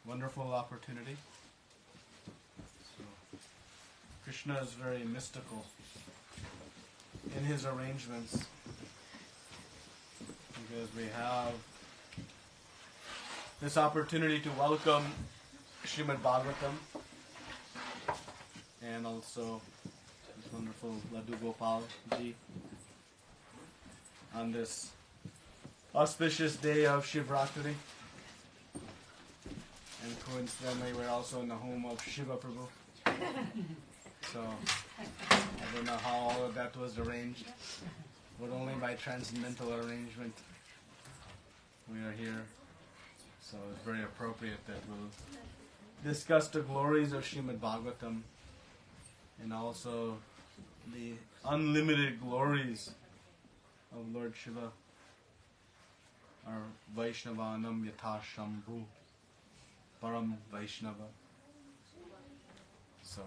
wonderful opportunity. So, Krishna is very mystical in his arrangements because we have this opportunity to welcome Srimad Bhagavatam and also this wonderful Laddu Gopal ji on this auspicious day of Shivratri. And coincidentally, we're also in the home of Shiva Prabhu. So, I don't know how all of that was arranged, but only by transcendental arrangement we are here. So it's very appropriate that we'll discuss the glories of Srimad Bhagavatam and also the unlimited glories of Lord Shiva, our Vaishnavanam Yatha Shambhu, Param Vaishnava. So,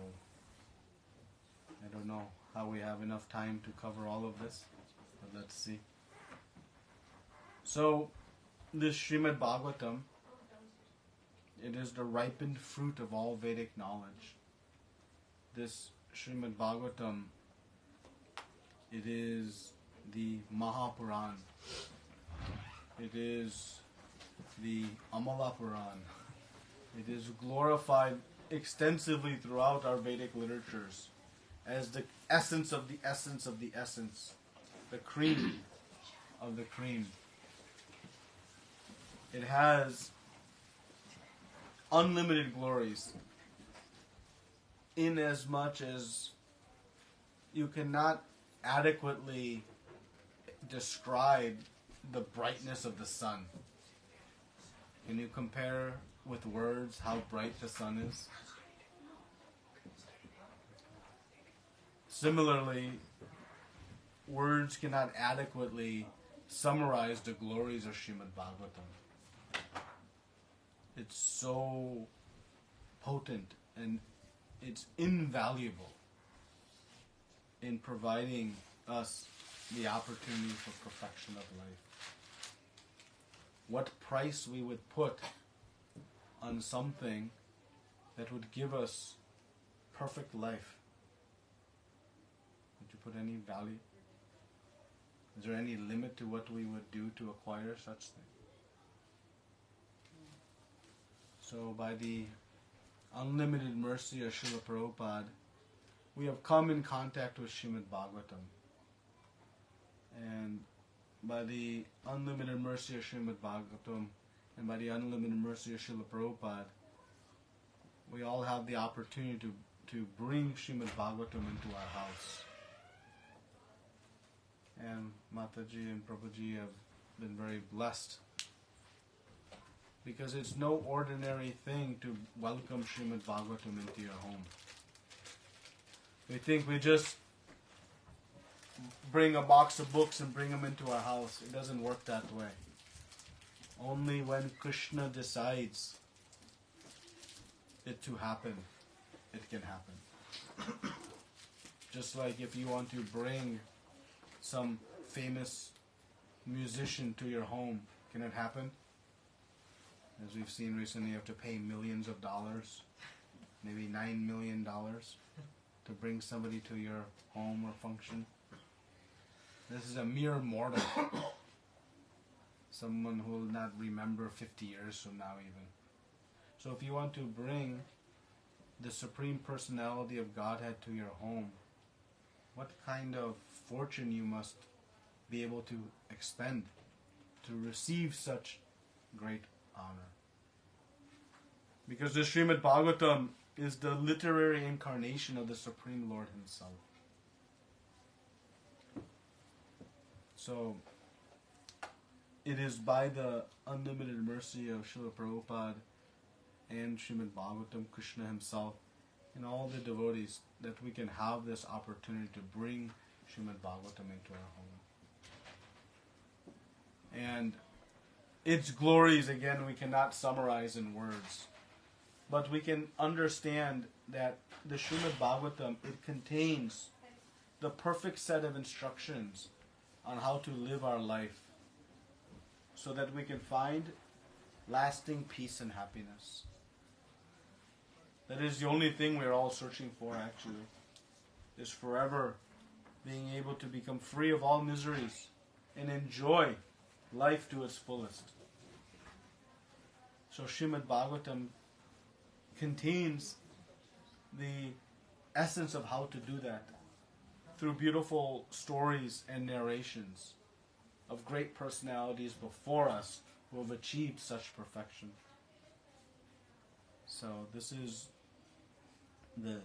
I don't know how we have enough time to cover all of this, but let's see. So, this Srimad Bhagavatam, it is the ripened fruit of all Vedic knowledge. This Srimad Bhagavatam, it is the Mahapuran. It is the Amala Puran. It is glorified extensively throughout our Vedic literatures as the essence of the essence of the essence, the cream of the cream. It has unlimited glories, in as much as you cannot adequately describe the brightness of the sun. Can you compare with words how bright the sun is? Similarly, words cannot adequately summarize the glories of Srimad Bhagavatam. It's so potent and it's invaluable in providing us the opportunity for perfection of life. What price we would put on something that would give us perfect life? Would you put any value? Is there any limit to what we would do to acquire such thing? So by the unlimited mercy of Srila Prabhupada, we have come in contact with Srimad Bhagavatam. And by the unlimited mercy of Srimad Bhagavatam and by the unlimited mercy of Srila Prabhupada, we all have the opportunity to bring Srimad Bhagavatam into our house. And Mataji and Prabhuji have been very blessed, because it's no ordinary thing to welcome Srimad Bhagavatam into your home. We think we just bring a box of books and bring them into our house. It doesn't work that way. Only when Krishna decides it to happen, it can happen. Just like if you want to bring some famous musician to your home, can it happen? As we've seen recently, you have to pay millions of dollars, maybe $9 million, to bring somebody to your home or function. This is a mere mortal. Someone who will not remember 50 years from now even. So if you want to bring the Supreme Personality of Godhead to your home, what kind of fortune you must be able to expend to receive such great honor. Because the Srimad Bhagavatam is the literary incarnation of the Supreme Lord Himself. So, it is by the unlimited mercy of Srila Prabhupada and Srimad Bhagavatam, Krishna Himself, and all the devotees that we can have this opportunity to bring Srimad Bhagavatam into our home. And its glories, again, we cannot summarize in words. But we can understand that the Srimad Bhagavatam, it contains the perfect set of instructions on how to live our life so that we can find lasting peace and happiness. That is the only thing we're all searching for, actually, is forever being able to become free of all miseries and enjoy life to its fullest. So Srimad Bhagavatam contains the essence of how to do that through beautiful stories and narrations of great personalities before us who have achieved such perfection. So this is the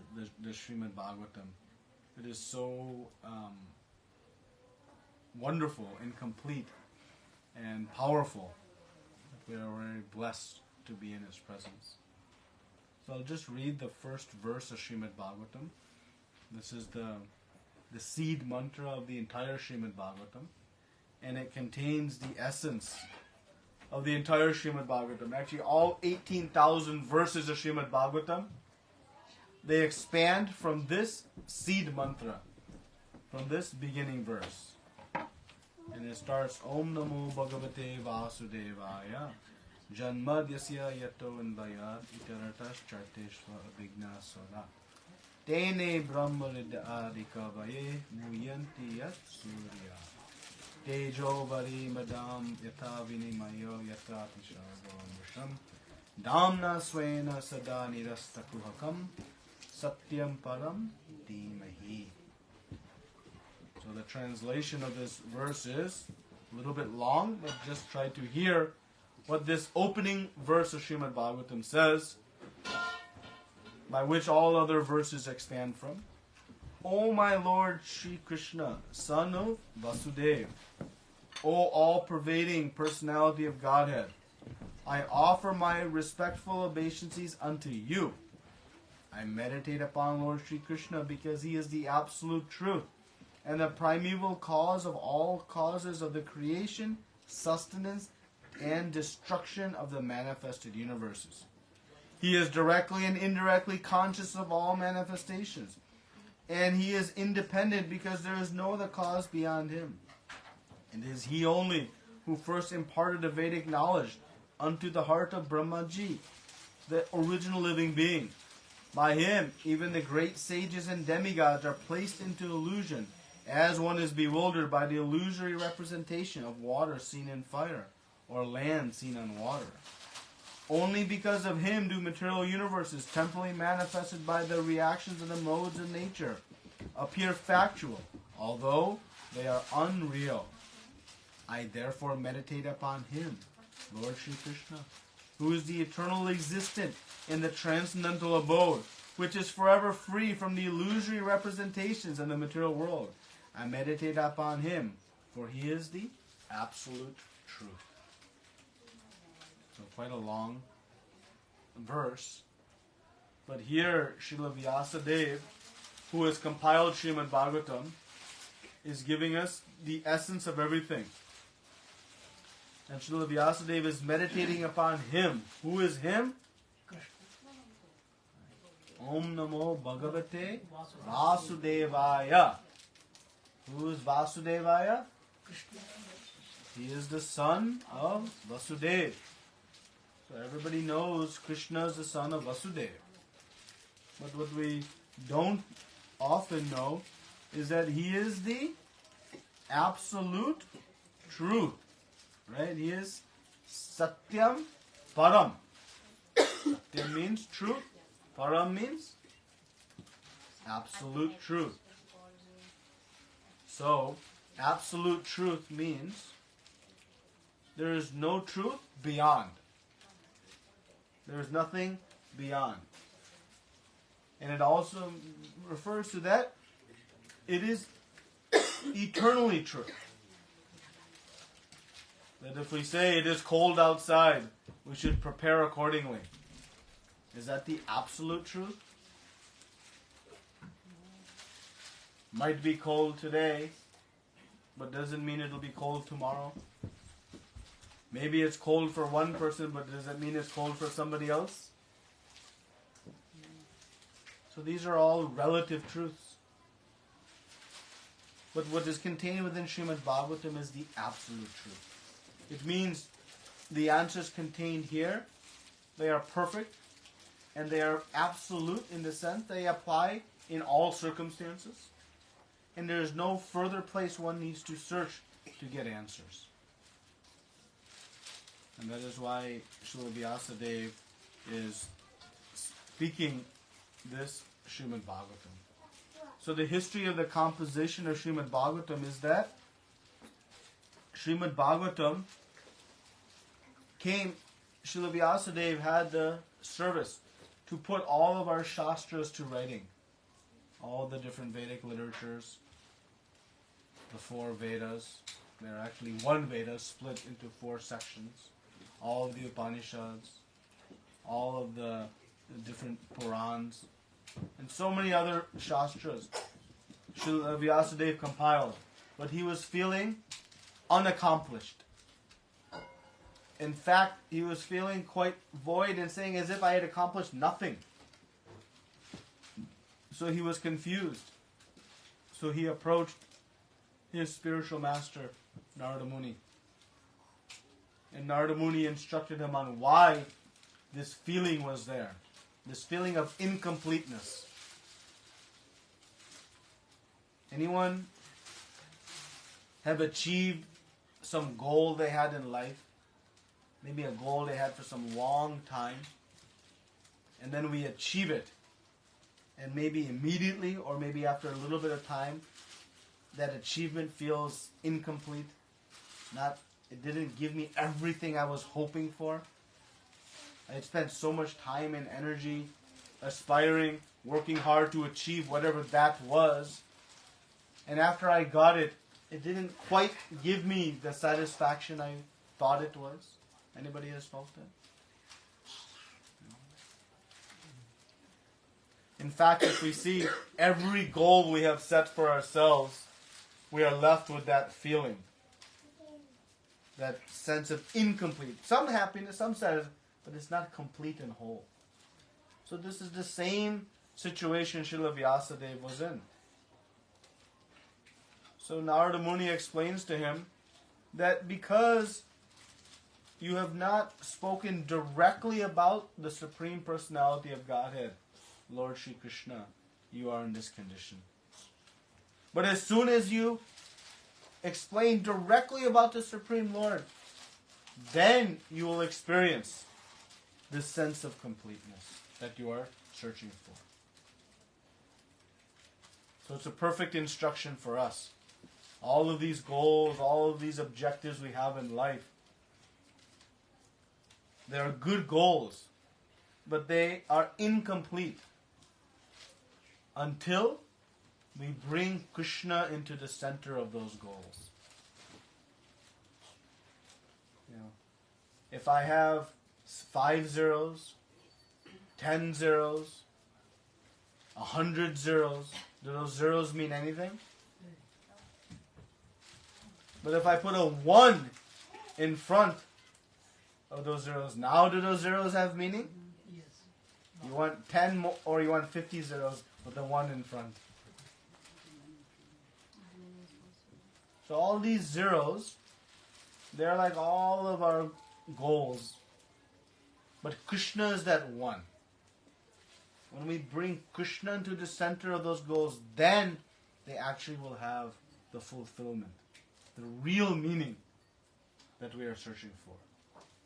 Srimad Bhagavatam. It is so wonderful and complete and powerful. We are very blessed to be in His presence. So I'll just read the first verse of Srimad Bhagavatam. This is the seed mantra of the entire Srimad Bhagavatam. And it contains the essence of the entire Srimad Bhagavatam. Actually, all 18,000 verses of Srimad Bhagavatam, they expand from this seed mantra, from this beginning verse. And it starts, Om Namo Bhagavate Vasudevaya Janmadyasya Yato Invayat Itaratas Charteshva Abhigna Soda Tene Brahmaridadikavaye Muyanti Yat Surya Tejo Vari Madam Yata Vinimayo Yata Tishago Damna Swena Sada Nirastakuhakam Satyam Param Dhimahi. So the translation of this verse is a little bit long, but just try to hear what this opening verse of Srimad Bhagavatam says, by which all other verses expand from. O my Lord Sri Krishna, son of Vasudeva, O all-pervading personality of Godhead, I offer my respectful obeisances unto you. I meditate upon Lord Sri Krishna because He is the absolute truth and the primeval cause of all causes of the creation, sustenance, and destruction of the manifested universes. He is directly and indirectly conscious of all manifestations, and He is independent because there is no other cause beyond Him. It is He only who first imparted the Vedic knowledge unto the heart of Brahmaji, the original living being. By Him, even the great sages and demigods are placed into illusion, as one is bewildered by the illusory representation of water seen in fire, or land seen on water. Only because of Him do material universes, temporally manifested by the reactions of the modes of nature, appear factual, although they are unreal. I therefore meditate upon Him, Lord Sri Krishna, who is the eternal existent in the transcendental abode, which is forever free from the illusory representations in the material world. I meditate upon Him, for He is the absolute truth. So quite a long verse. But here, Srila Vyasadeva, who has compiled Srimad Bhagavatam, is giving us the essence of everything. And Srila Vyasadeva is meditating upon Him. Who is Him? Om Namo Bhagavate Vasudevaya. Who is Vasudevaya? He is the son of Vasudeva. So everybody knows Krishna is the son of Vasudeva. But what we don't often know is that He is the absolute truth. Right? He is Satyam Param. Satyam means truth. Param means absolute truth. So, absolute truth means there is no truth beyond. There is nothing beyond. And it also refers to that it is eternally true. That if we say it is cold outside, we should prepare accordingly. Is that the absolute truth? Might be cold today, but doesn't mean it'll be cold tomorrow. Maybe it's cold for one person, but does that mean it's cold for somebody else? So these are all relative truths. But what is contained within Srimad Bhagavatam is the absolute truth. It means the answers contained here, they are perfect, and they are absolute in the sense they apply in all circumstances. And there is no further place one needs to search to get answers. And that is why Srila Vyasadeva is speaking this Srimad Bhagavatam. So the history of the composition of Srimad Bhagavatam is that Srimad Bhagavatam came, Srila Vyasadeva had the service to put all of our Shastras to writing. All the different Vedic literatures, the 4 Vedas. There are actually one Veda split into 4 sections. All of the Upanishads, all of the different Purans, and so many other Shastras. Srila Vyasadeva compiled, but he was feeling unaccomplished. In fact, he was feeling quite void and saying as if I had accomplished nothing. So he was confused. So he approached his spiritual master, Narada Muni. And Narada Muni instructed him on why this feeling was there. This feeling of incompleteness. Anyone have achieved some goal they had in life? Maybe a goal they had for some long time. And then we achieve it. And maybe immediately or maybe after a little bit of time, that achievement feels incomplete. It didn't give me everything I was hoping for. I had spent so much time and energy aspiring, working hard to achieve whatever that was. And after I got it, it didn't quite give me the satisfaction I thought it was. Anybody has felt that? In fact, if we see every goal we have set for ourselves, we are left with that feeling. That sense of incomplete. Some happiness, some sadness, but it's not complete and whole. So this is the same situation Srila Vyasadeva was in. So Narada Muni explains to him that because you have not spoken directly about the Supreme Personality of Godhead, Lord Shri Krishna, you are in this condition. But as soon as you explain directly about the Supreme Lord, then you will experience this sense of completeness that you are searching for. So it's a perfect instruction for us. All of these goals, all of these objectives we have in life, they are good goals, but they are incomplete until we bring Krishna into the center of those goals. If I have 5 zeros, 10 zeros, 100 zeros, do those zeros mean anything? But if I put a 1 in front of those zeros, now do those zeros have meaning? Yes. You want 10 more, or you want 50 zeros with a 1 in front. So all these zeros, they're like all of our goals. But Krishna is that one. When we bring Krishna into the center of those goals, then they actually will have the fulfillment, the real meaning that we are searching for.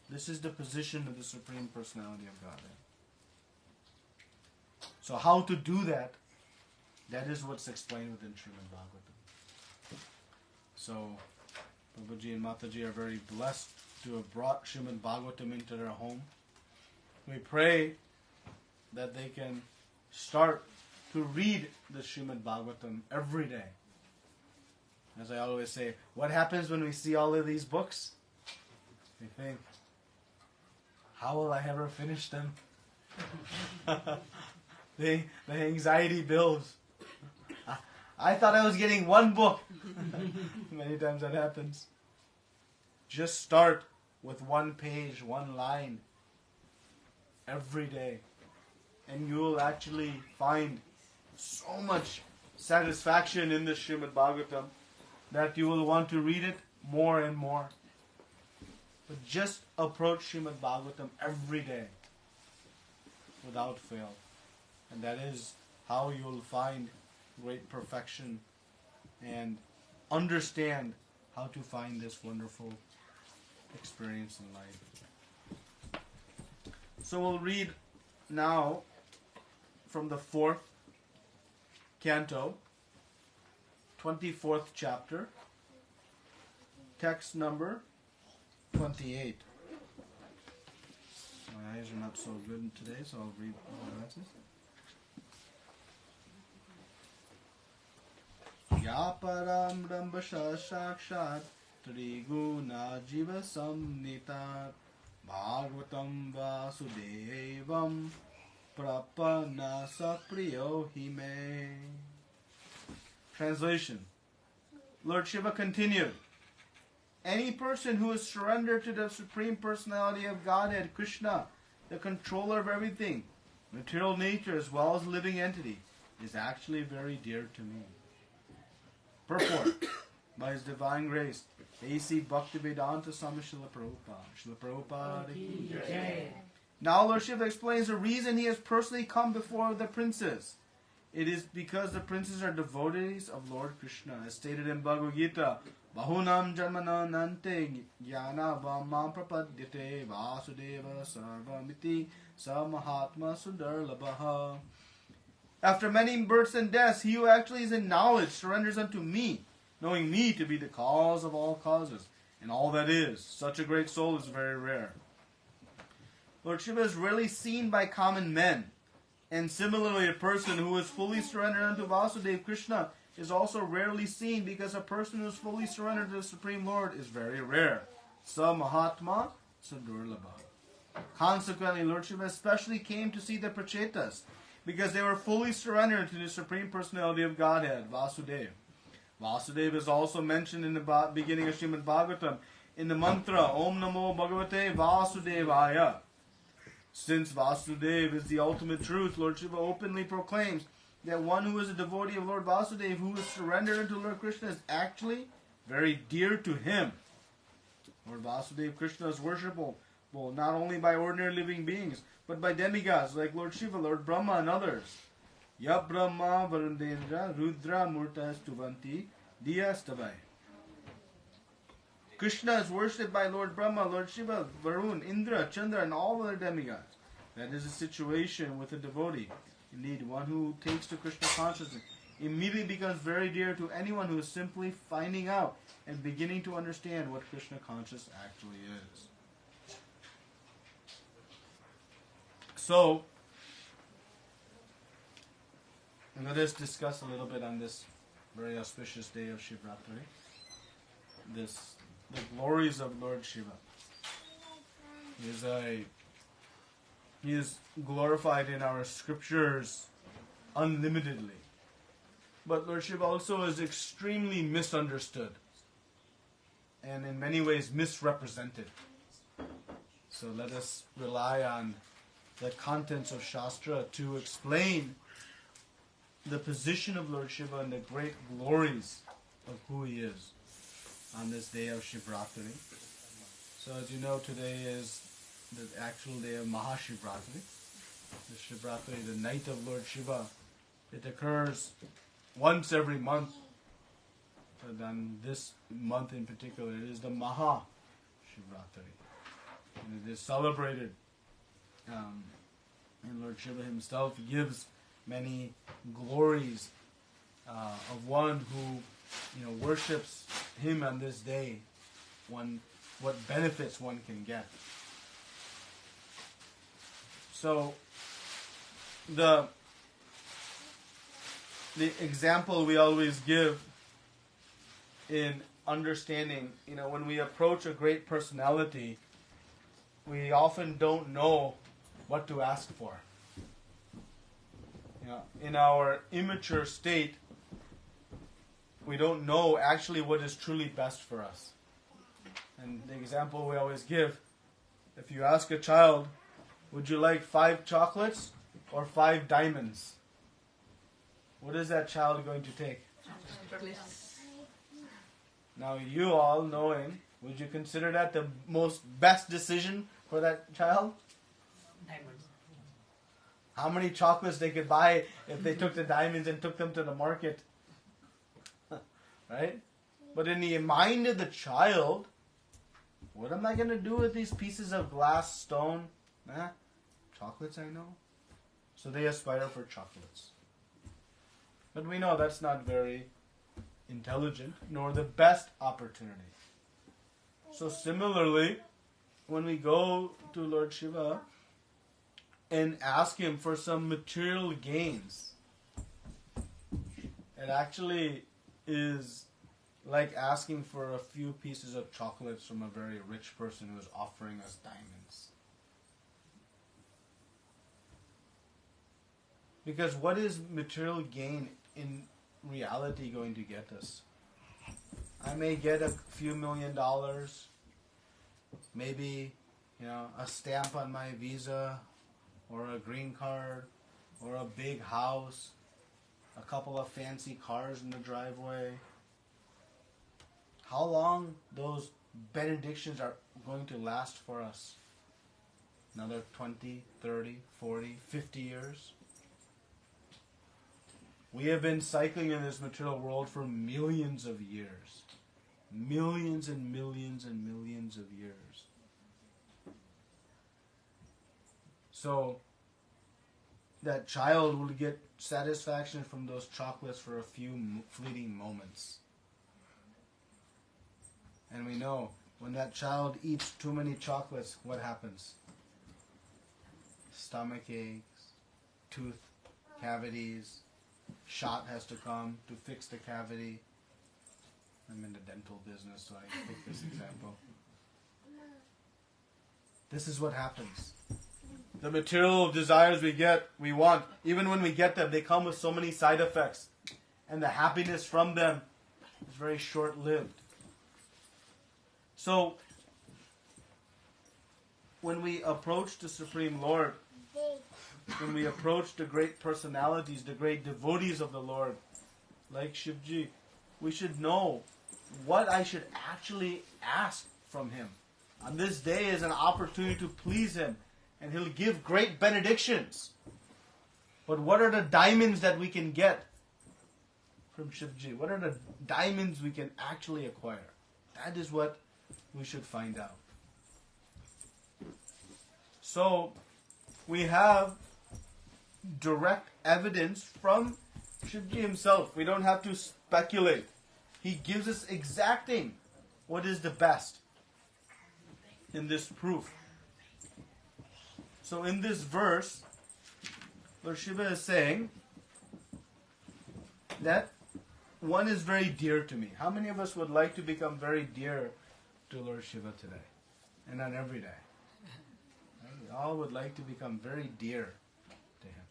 This is the position of the Supreme Personality of Godhead. So how to do that, that is what's explained within Srimad Bhagavatam. So Babaji and Mataji are very blessed to have brought Srimad Bhagavatam into their home. We pray that they can start to read the Srimad Bhagavatam every day. As I always say, what happens when we see all of these books? We think, how will I ever finish them? The anxiety builds. I thought I was getting one book. Many times that happens. Just start with 1 page, 1 line every day. And you will actually find so much satisfaction in the Srimad Bhagavatam that you will want to read it more and more. But just approach Srimad Bhagavatam every day. without fail. And that is how you'll find great perfection and understand how to find this wonderful experience in life. So we'll read now from the 4th canto, 24th chapter, text number 28. My eyes are not so good today, so I'll read my glasses. Yaparam Rambasha Shakshat Triguna Jiva Samnitat Bhagavatam Vasudevam Prapana Sapriyo Hime. Translation. Lord Shiva continued, any person who is surrendered to the Supreme Personality of Godhead, Krishna, the controller of everything, material nature as well as living entity, is actually very dear to me. Purport. By His divine grace, A.C. Bhaktivedanta Swami Srila Prabhupada. Srila Prabhupada ki jai. Now Lord Shiva explains the reason He has personally come before the princes. It is because the princes are devotees of Lord Krishna, as stated in Bhagavad Gita. Bahunam janmana nante jnana vamam prapadyate vasudeva sarvamiti samahatma sundarlabha. After many births and deaths, he who actually is in knowledge surrenders unto me, knowing me to be the cause of all causes, and all that is. Such a great soul is very rare. Lord Shiva is rarely seen by common men, and similarly a person who is fully surrendered unto Vasudeva Krishna is also rarely seen, because a person who is fully surrendered to the Supreme Lord is very rare. Sa Mahatma Sadurlabha. Consequently, Lord Shiva especially came to see the Prachetas, because they were fully surrendered to the Supreme Personality of Godhead, Vasudeva. Vasudeva is also mentioned in the beginning of Srimad Bhagavatam in the mantra Om Namo Bhagavate Vasudevaya. Since Vasudeva is the ultimate truth, Lord Shiva openly proclaims that one who is a devotee of Lord Vasudeva, who is surrendered unto Lord Krishna, is actually very dear to him. Lord Vasudeva Krishna is worshipable not only by ordinary living beings, but by demigods like Lord Shiva, Lord Brahma, and others. Ya Brahma Varundendra Rudra Murtas Tuvanti Diyastavai. Krishna is worshipped by Lord Brahma, Lord Shiva, Varun, Indra, Chandra, and all other demigods. That is the situation with a devotee. Indeed, one who takes to Krishna consciousness immediately becomes very dear to anyone who is simply finding out and beginning to understand what Krishna consciousness actually is. So, let us discuss a little bit on this very auspicious day of Shivratri. The glories of Lord Shiva. He is glorified in our scriptures unlimitedly. But Lord Shiva also is extremely misunderstood and in many ways misrepresented. So let us rely on the contents of Shastra to explain the position of Lord Shiva and the great glories of who He is on this day of Shivratri. So as you know, today is the actual day of Mahashivratri. The Shivratri, the night of Lord Shiva. It occurs once every month. But on this month in particular, it is the Mahashivratri. And it is celebrated. And Lord Shiva himself gives many glories of one who worships him on this day, what benefits one can get. So the example we always give in understanding, when we approach a great personality, we often don't know what to ask for. In our immature state, we don't know actually what is truly best for us. And the example we always give, if you ask a child, would you like 5 chocolates or 5 diamonds? What is that child going to take? Now you all knowing, would you consider that the most best decision for that child? Diamonds. how many chocolates they could buy if they took the diamonds and took them to the market. Right? But in the mind of the child, what am I going to do with these pieces of glass, stone? Chocolates, I know. So they aspire for chocolates. But we know that's not very intelligent, nor the best opportunity. So similarly, when we go to Lord Shiva and ask him for some material gains, it actually is like asking for a few pieces of chocolates from a very rich person who is offering us diamonds. Because what is material gain in reality going to get us? I may get a few $1 million, maybe, a stamp on my visa, or a green card, or a big house, a couple of fancy cars in the driveway. How long those benedictions are going to last for us? Another 20, 30, 40, 50 years? We have been cycling in this material world for millions of years. Millions and millions and millions of years. So, that child will get satisfaction from those chocolates for a few fleeting moments. And we know, when that child eats too many chocolates, what happens? Stomach aches, tooth cavities, shot has to come to fix the cavity. I'm in the dental business, so I pick this example. This is what happens. The material desires we want, even when we get them, they come with so many side effects. And the happiness from them is very short-lived. So, when we approach the Supreme Lord, when we approach the great personalities, the great devotees of the Lord, like Shivji, we should know what I should actually ask from him. On this day is an opportunity to please him, and he'll give great benedictions. But what are the diamonds that we can get from Shivji? What are the diamonds we can actually acquire? That is what we should find out. So, we have direct evidence from Shivji himself. We don't have to speculate. He gives us exacting what is the best in this proof. So in this verse, Lord Shiva is saying that one is very dear to me. How many of us would like to become very dear to Lord Shiva today? And not every day. We all would like to become very dear to him.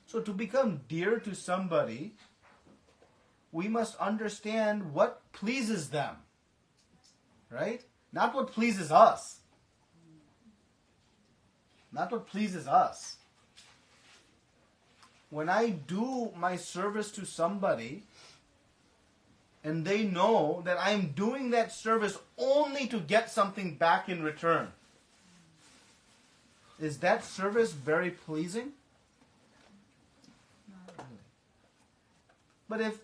So to become dear to somebody, we must understand what pleases them. Right? Not what pleases us. Not what pleases us. When I do my service to somebody, and they know that I'm doing that service only to get something back in return, is that service very pleasing? Not really. But if,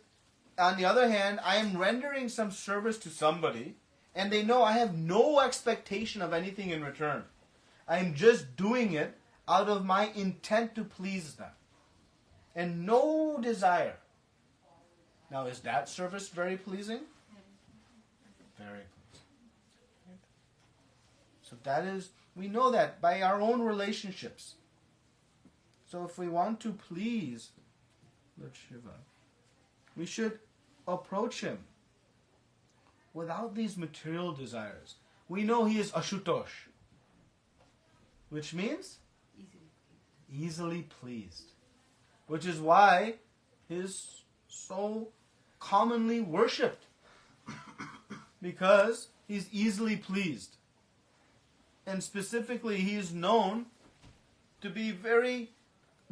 on the other hand, I am rendering some service to somebody, and they know I have no expectation of anything in return, I am just doing it out of my intent to please them, and no desire. Now, is that service very pleasing? Very pleasing. So that is, we know that by our own relationships. So if we want to please Lord Shiva, we should approach him without these material desires. We know he is Ashutosh, which means easily pleased. Which is why he is so commonly worshipped. Because he's easily pleased. And specifically, he is known to be very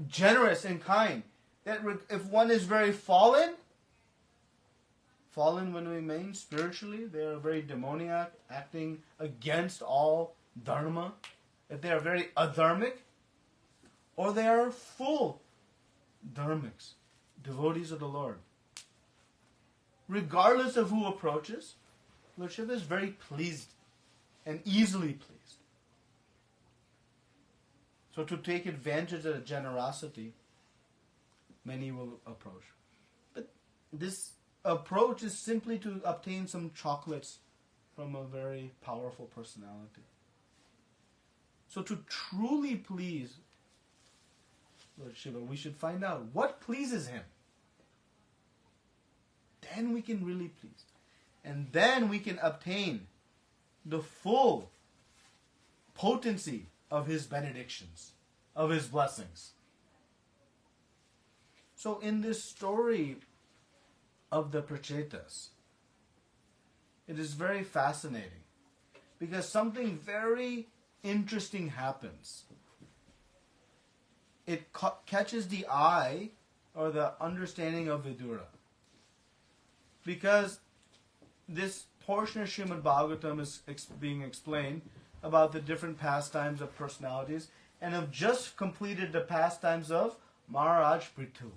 generous and kind. That if one is very fallen when we mean spiritually, they are very demoniac, acting against all dharma. If they are very adharmic, or they are full dharmics, devotees of the Lord. Regardless of who approaches, Lord Shiva is very pleased and easily pleased. So to take advantage of the generosity, many will approach. But this approach is simply to obtain some chocolates from a very powerful personality. So to truly please Lord Shiva, we should find out what pleases him. Then we can really please. And then we can obtain the full potency of his benedictions, of his blessings. So in this story of the Prachetas, it is very fascinating because something very interesting happens. It catches the eye or the understanding of Vidura. Because this portion of Srimad Bhagavatam is being explained about the different pastimes of personalities and have just completed the pastimes of Maharaj Prithu,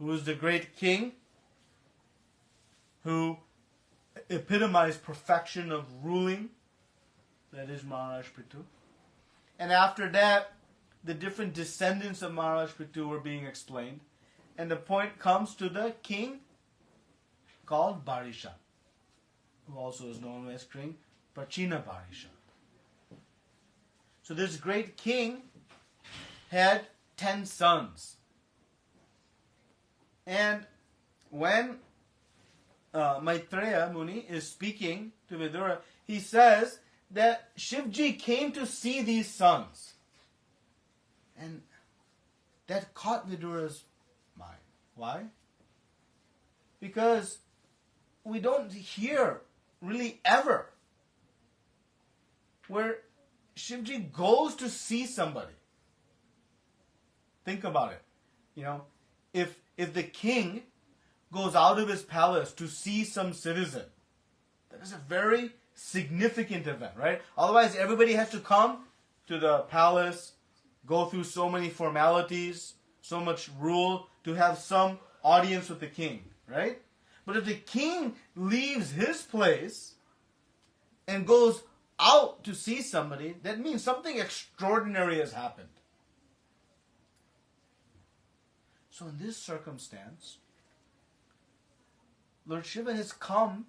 who is the great king who epitomized perfection of ruling. That is Maharaj Prithu. And after that, the different descendants of Maharaj Prithu were being explained. And the point comes to the king called Barisha, who also is known as King Prachina Barisha. So this great king had 10 sons. And when Maitreya Muni is speaking to Vidura, he says that Shivji came to see these sons. And that caught Vidura's mind. Why? Because we don't hear really ever where Shivji goes to see somebody. Think about it. You know, if the king goes out of his palace to see some citizen, that is a very significant event, right? Otherwise, everybody has to come to the palace, go through so many formalities, so much rule to have some audience with the king, right? But if the king leaves his place and goes out to see somebody, that means something extraordinary has happened. So in this circumstance, Lord Shiva has come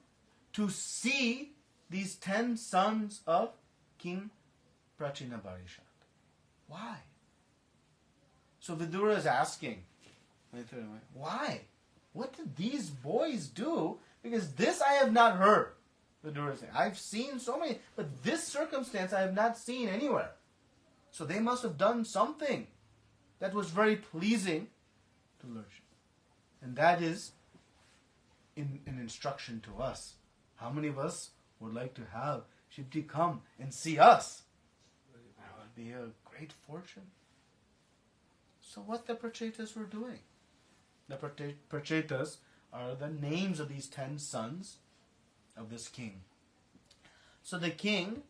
to see these 10 sons of King Prachina Barisha. Why? So Vidura is asking, why? What did these boys do? Because this I have not heard. Vidura is saying, I've seen so many, but this circumstance I have not seen anywhere. So they must have done something that was very pleasing to Lord Shiva. And that is an instruction to us. How many of us would like to have Shivji come and see us? That would be a great fortune. So what the Prachetas were doing? The Prachetas are the names of these 10 sons of this king. So the king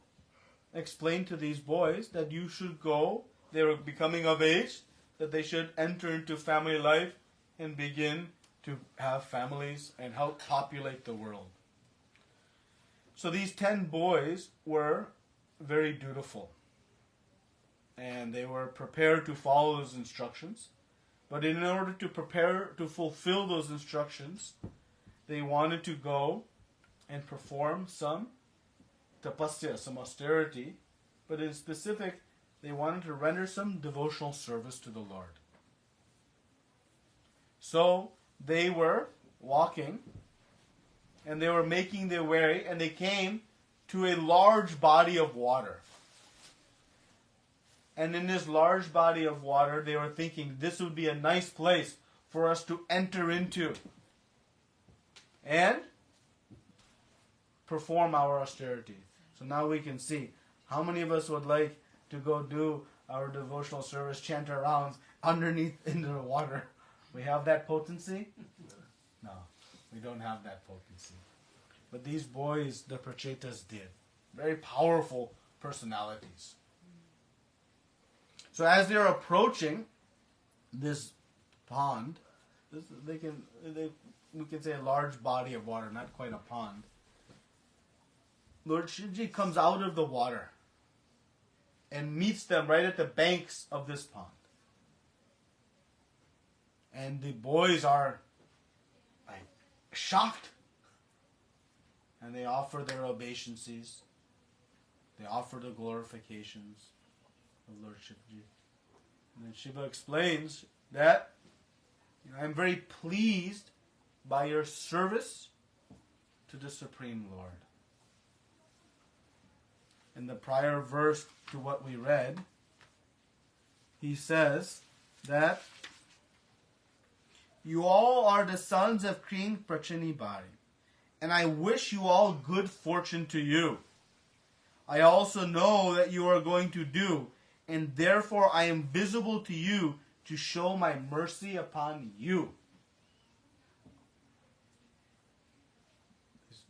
explained to these boys that you should go, they were becoming of age, that they should enter into family life and begin to have families and help populate the world. So these 10 boys were very dutiful. And they were prepared to follow those instructions. But in order to prepare to fulfill those instructions, they wanted to go and perform some tapasya, some austerity. But in specific, they wanted to render some devotional service to the Lord. So they were walking and they were making their way and they came to a large body of water. And in this large body of water, they were thinking this would be a nice place for us to enter into and perform our austerity. So now we can see how many of us would like to go do our devotional service, chant our rounds underneath into the water. We have that potency? No, we don't have that potency. But these boys, the Prachetas, did. Very powerful personalities. So as they're approaching this pond, we can say a large body of water, not quite a pond. Lord Shivji comes out of the water and meets them right at the banks of this pond. And the boys are like shocked. And they offer their obeisances. They offer the glorifications of Lord Shivji. And then Shiva explains that I'm very pleased by your service to the Supreme Lord. In the prior verse to what we read, he says that you all are the sons of King Prachini Bari, and I wish you all good fortune to you. I also know that you are going to do, and therefore I am visible to you to show my mercy upon you.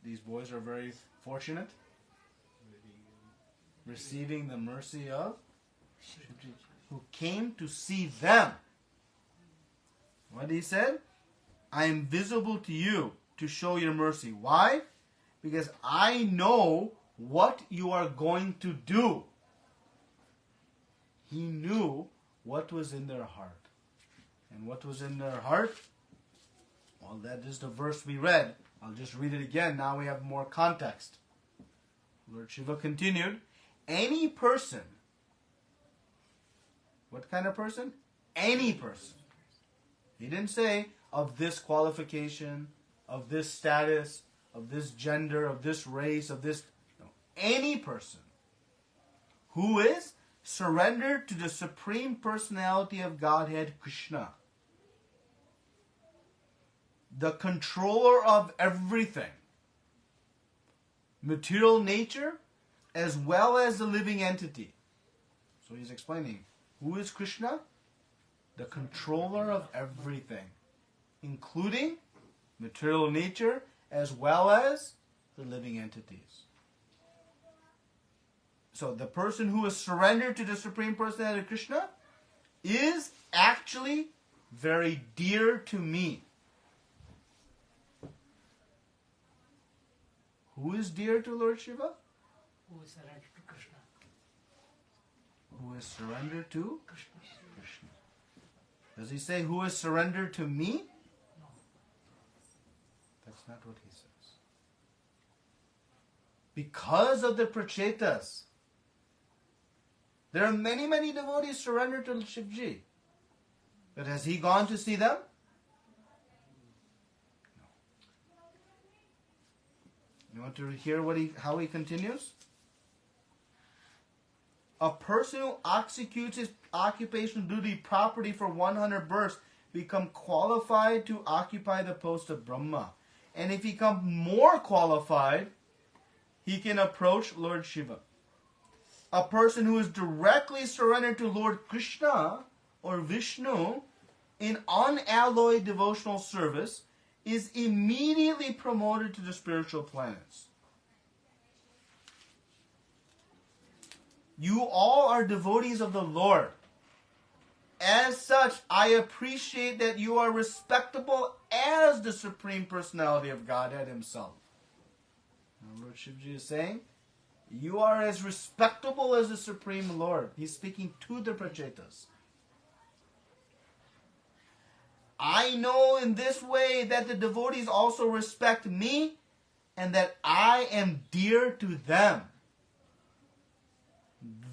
These boys are very fortunate, receiving the mercy of Shivji, who came to see them. What he said? I am visible to you to show your mercy. Why? Because I know what you are going to do. He knew what was in their heart. And what was in their heart? Well, that is the verse we read. I'll just read it again. Now we have more context. Lord Shiva continued, any person. What kind of person? Any person. He didn't say of this qualification, of this status, of this gender, of this race, of this. No. Any person who is surrendered to the Supreme Personality of Godhead, Krishna, the controller of everything, material nature, as well as the living entity. So he's explaining, who is Krishna? The controller of everything, including material nature, as well as the living entities. So the person who is surrendered to the Supreme Personality of Krishna is actually very dear to me. Who is dear to Lord Shiva? Who is surrendered to Krishna. Who is surrendered to Krishna. Does he say, who is surrendered to me? No. That's not what he says. Because of the prachetas, there are many, many devotees surrendered to Shivji. But has he gone to see them? No. You want to hear how he continues? A person who executes his occupation duty properly for 100 births become qualified to occupy the post of Brahma. And if he becomes more qualified, he can approach Lord Shiva. A person who is directly surrendered to Lord Krishna or Vishnu in unalloyed devotional service is immediately promoted to the spiritual planets. You all are devotees of the Lord. As such, I appreciate that you are respectable as the Supreme Personality of Godhead Himself. Now, Lord Shivji is saying, you are as respectable as the Supreme Lord. He's speaking to the Prachetas. I know in this way that the devotees also respect me and that I am dear to them.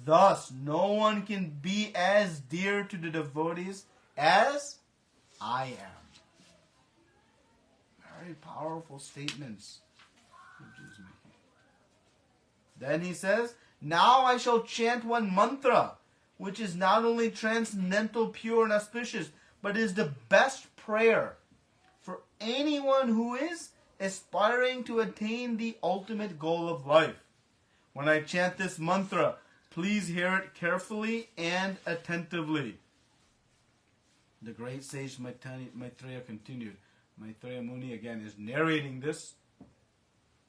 Thus, no one can be as dear to the devotees as I am. Very powerful statements Shivji is making. Then he says, now I shall chant one mantra, which is not only transcendental, pure, and auspicious, but is the best prayer for anyone who is aspiring to attain the ultimate goal of life. When I chant this mantra, please hear it carefully and attentively. The great sage Maitreya continued. Maitreya Muni again is narrating this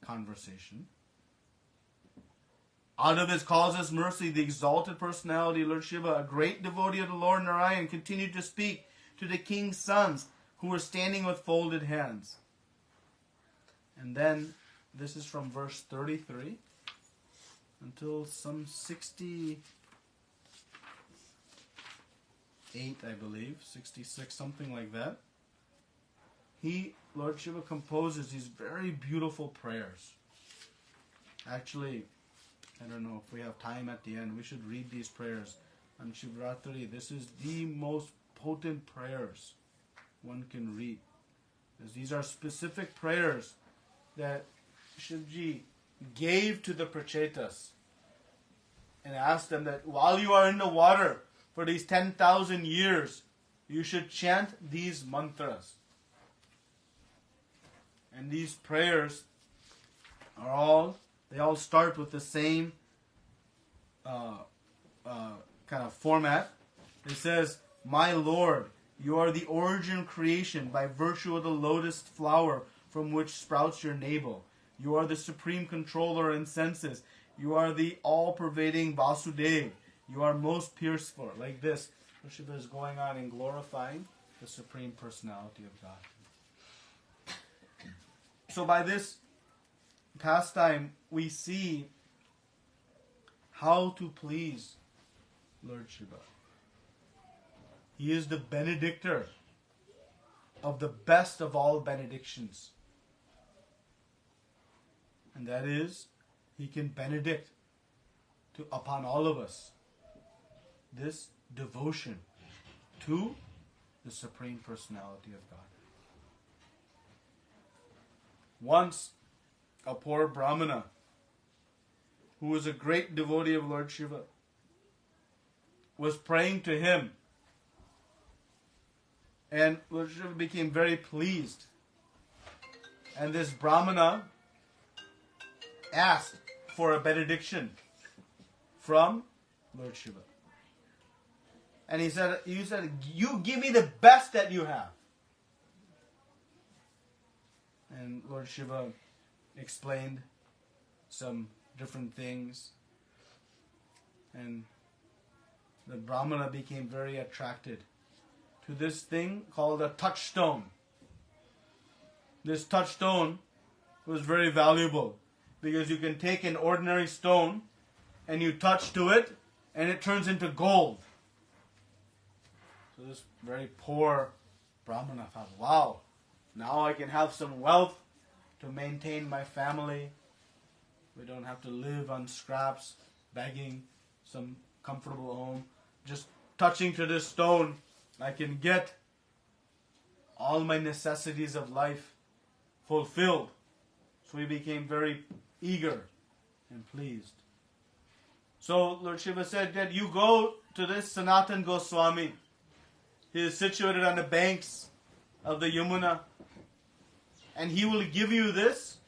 conversation. Out of his causeless mercy, the exalted personality, Lord Shiva, a great devotee of the Lord Narayan, continued to speak to the king's sons who were standing with folded hands. And then, this is from verse 33 until some 68, I believe, 66, something like that. Lord Shiva composes these very beautiful prayers. Actually, I don't know if we have time at the end. We should read these prayers on Shivratri. This is the most potent prayers one can read. Because these are specific prayers that Shivji gave to the Prachetas and asked them that while you are in the water for these 10,000 years, you should chant these mantras. And these prayers they all start with the same kind of format. It says, "My Lord, you are the origin of creation by virtue of the lotus flower from which sprouts your navel. You are the supreme controller in senses. You are the all-pervading Vasudev. You are most pierceful." Like this, Shiva is going on and glorifying the Supreme Personality of God. So by this pastime, we see how to please Lord Shiva. He is the benedictor of the best of all benedictions. And that is, he can benedict upon all of us this devotion to the Supreme Personality of God. Once, a poor Brahmana, who was a great devotee of Lord Shiva, was praying to him, and Lord Shiva became very pleased. And this Brahmana asked for a benediction from Lord Shiva. And he said, "You give me the best that you have." And Lord Shiva explained some different things. And the Brahmana became very attracted to this thing called a touchstone. This touchstone was very valuable because you can take an ordinary stone and you touch to it and it turns into gold. So this very poor Brahmana thought, wow, now I can have some wealth to maintain my family. We don't have to live on scraps, begging some comfortable home. Just touching to this stone, I can get all my necessities of life fulfilled. So he became very eager and pleased. So Lord Shiva said that you go to this Sanatan Goswami. He is situated on the banks of the Yamuna. And he will give you this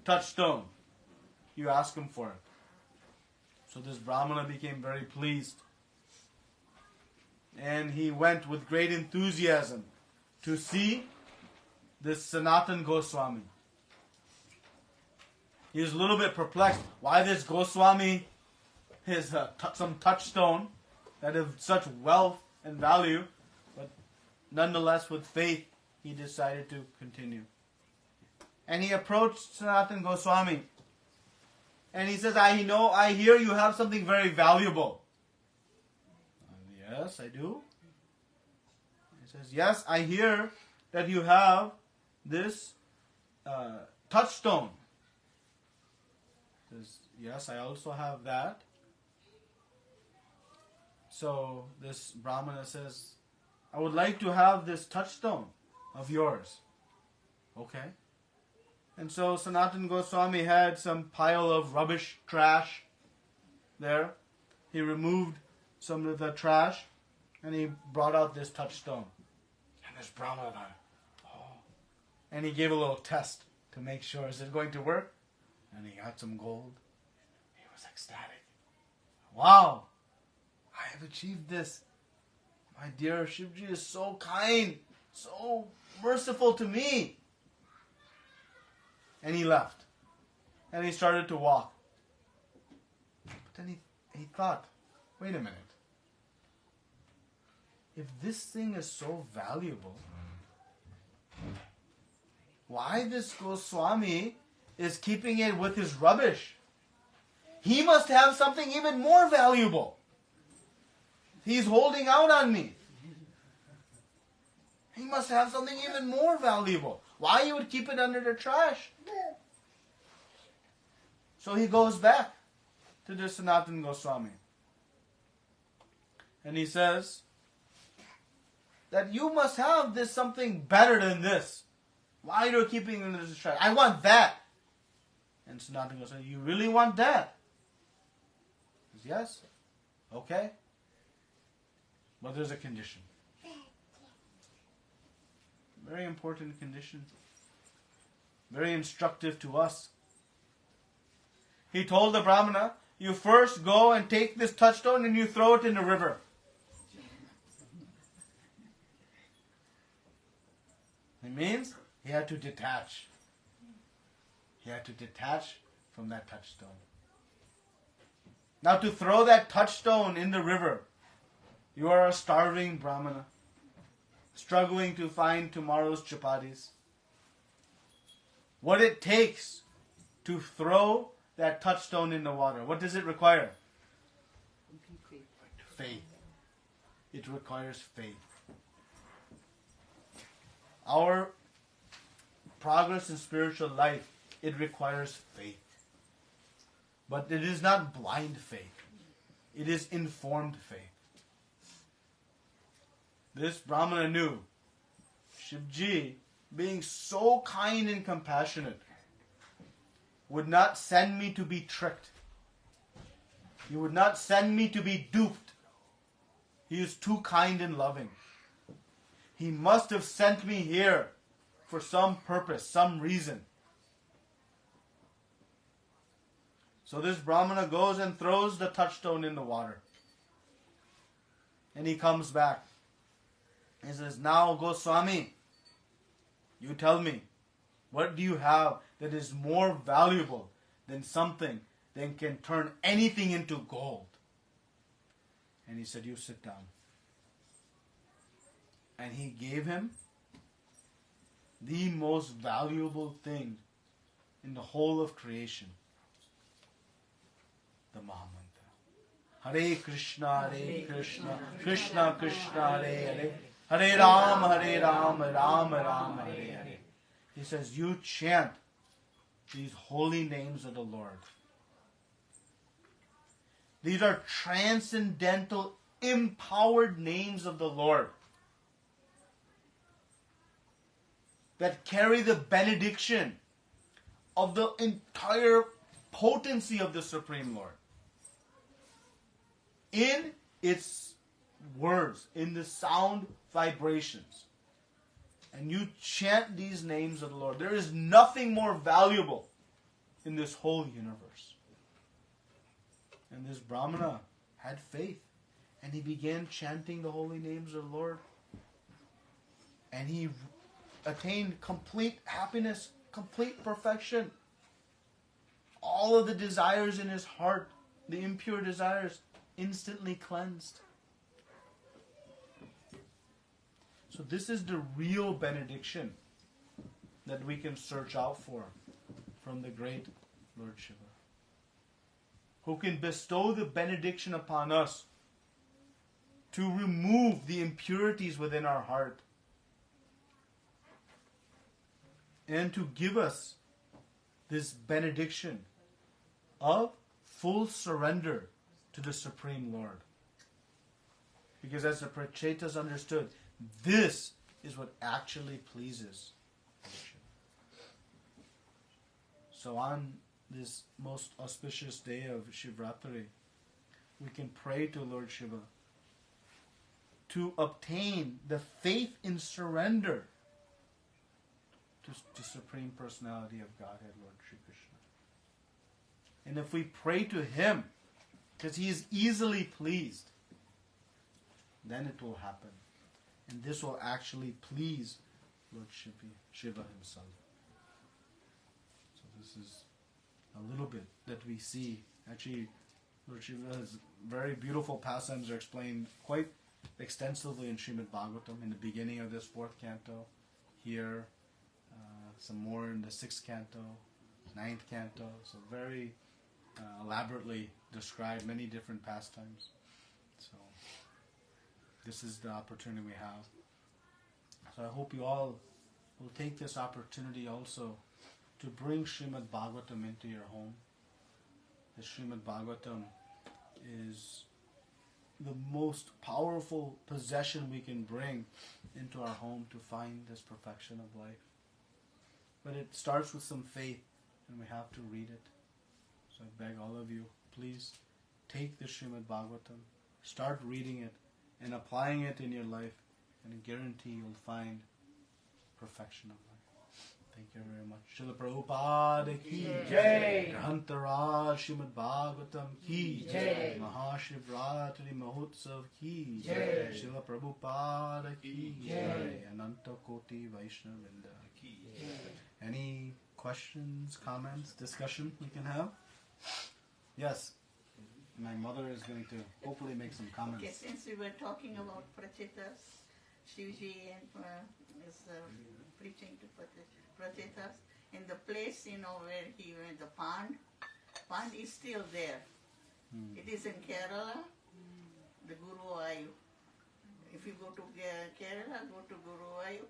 touchstone. You ask him for it. So this Brahmana became very pleased. And he went with great enthusiasm to see this Sanatan Goswami. He was a little bit perplexed. Why this Goswami has some touchstone that of such wealth and value. But nonetheless, with faith, he decided to continue. And he approached Sanatan Goswami. And he says, I hear you have something very valuable. Yes, I do. He says, yes, I hear that you have this touchstone. He says, yes, I also have that. So this Brahmana says, I would like to have this touchstone of yours. Okay. And so Sanatan Goswami had some pile of rubbish, trash there. He removed some of the trash and he brought out this touchstone. And this Brahmana, and he gave a little test to make sure, is it going to work? And he got some gold. He was ecstatic. Wow, I have achieved this. My dear Shivji is so kind, so merciful to me. And he left. And he started to walk. then he thought, wait a minute. If this thing is so valuable, why this Goswami is keeping it with his rubbish? He must have something even more valuable. He's holding out on me. He must have something even more valuable. Why you would keep it under the trash? So he goes back to the Sanatana Goswami. And he says that you must have this something better than this. Why are you keeping it under the trash? I want that. And Sanatana Goswami, you really want that? He says, yes. Okay. But there's a condition. Very important condition. Very instructive to us. He told the Brahmana, you first go and take this touchstone and you throw it in the river. It means he had to detach. He had to detach from that touchstone. Now to throw that touchstone in the river, you are a starving Brahmana, struggling to find tomorrow's chapatis. What it takes to throw that touchstone in the water, what does it require? Faith. It requires faith. Our progress in spiritual life, it requires faith. But it is not blind faith. It is informed faith. This Brahmana knew Shivji, being so kind and compassionate, would not send me to be tricked. He would not send me to be duped. He is too kind and loving. He must have sent me here for some purpose, some reason. So this Brahmana goes and throws the touchstone in the water. And he comes back. He says, now Goswami, you tell me, what do you have that is more valuable than something that can turn anything into gold? And he said, you sit down. And he gave him the most valuable thing in the whole of creation. The Mahamantra. Hare Krishna, Krishna Krishna, Hare Hare. Hare Ram, Ram Ram, Hare Hare. He says, you chant these holy names of the Lord. These are transcendental, empowered names of the Lord that carry the benediction of the entire potency of the Supreme Lord. In its words, in the sound vibrations. And you chant these names of the Lord. There is nothing more valuable in this whole universe. And this Brahmana had faith. And he began chanting the holy names of the Lord. And he attained complete happiness, complete perfection. All of the desires in his heart, the impure desires, instantly cleansed. So this is the real benediction that we can search out for from the great Lord Shiva, who can bestow the benediction upon us to remove the impurities within our heart and to give us this benediction of full surrender to the Supreme Lord. Because as the Prachetas understood, this is what actually pleases Lord Shiva. So on this most auspicious day of Shivratri, we can pray to Lord Shiva to obtain the faith in surrender to the Supreme Personality of Godhead, Lord Sri Krishna. And if we pray to Him, because He is easily pleased, then it will happen. And this will actually please Lord Shiva Himself. So this is a little bit that we see. Actually, Lord Shiva's very beautiful pastimes are explained quite extensively in Srimad Bhagavatam in the beginning of this 4th canto. Here, some more in the 6th canto, 9th canto. So very elaborately described many different pastimes. So this is the opportunity we have. So I hope you all will take this opportunity also to bring Srimad Bhagavatam into your home. The Srimad Bhagavatam is the most powerful possession we can bring into our home to find this perfection of life. But it starts with some faith, and we have to read it. So I beg all of you, please take the Srimad Bhagavatam, start reading it and applying it in your life, and I guarantee you'll find perfection of life. Thank you very much. Srila Prabhupada ki jai. Grantharaj Srimad Bhagavatam ki jai. Mahashivratri Mahotsav ki jai. Srila Prabhupada ki jai. Ananta Koti Vaishnavinda ki jai. Any questions, comments, discussion we can have? Yes. My mother is going to hopefully make some comments. Okay, since we were talking about Prachetas, Shivji is preaching to Prachetas, in the place, where he went, the pond is still there. It is in Kerala, the Guruvayu. If you go to Kerala, go to Guruvayu.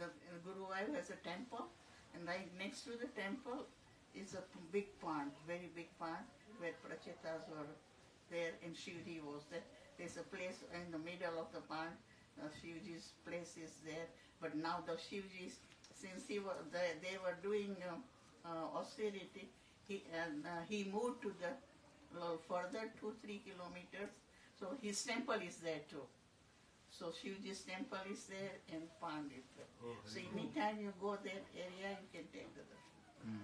The Guruvayu has a temple, and right next to the temple is a big pond, very big pond, where Prachetas were there and Shivji was there. There's a place in the middle of the pond. Shivji's place is there. But now the Shivji's, since they were doing austerity, he moved to the little further, 2-3 kilometers. So his temple is there too. So Shivji's temple is there and pond is there. So anytime you go that area, you can take the darshan.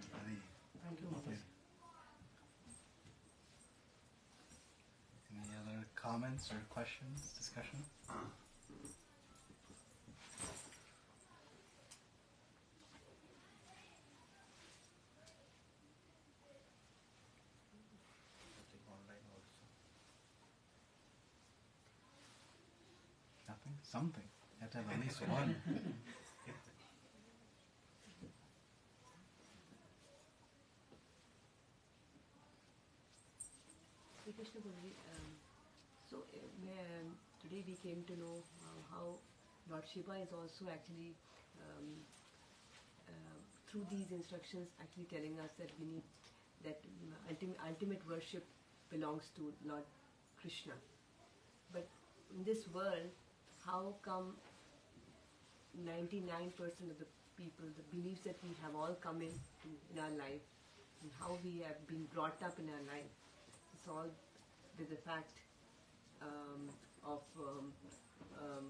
Thank you. Okay. Any other comments or questions, discussion? Nothing? Something. You have to have at least one. Krishna Guruji, today we came to know how Lord Shiva is also actually, through these instructions, actually telling us that we need that ultimate worship belongs to Lord Krishna. But in this world, how come 99% of the people, the beliefs that we have all come in our life, and how we have been brought up in our life, it's all with the fact of